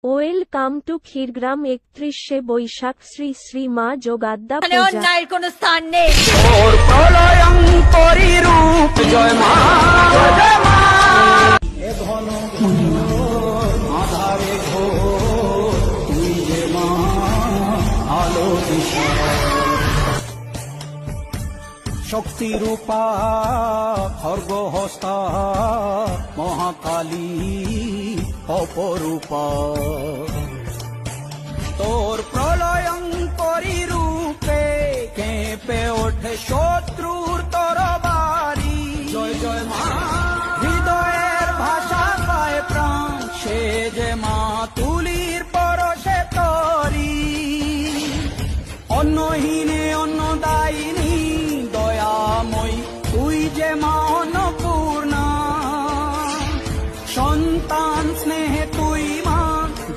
Welcome to Kshirgram 31শে Boishakh Shri Shri মা যোগাদ্দা মানে পূজা। অন্যায়ের কোনো স্থান নেই। ওর প্রলয়ঙ্করী রূপ জয় মা জয় মা। এ ঘন আধারে ঘোর তুই যে মা আলো দিশা। শক্তি রূপা খর্গহস্তা মহাকালী অপরূপা।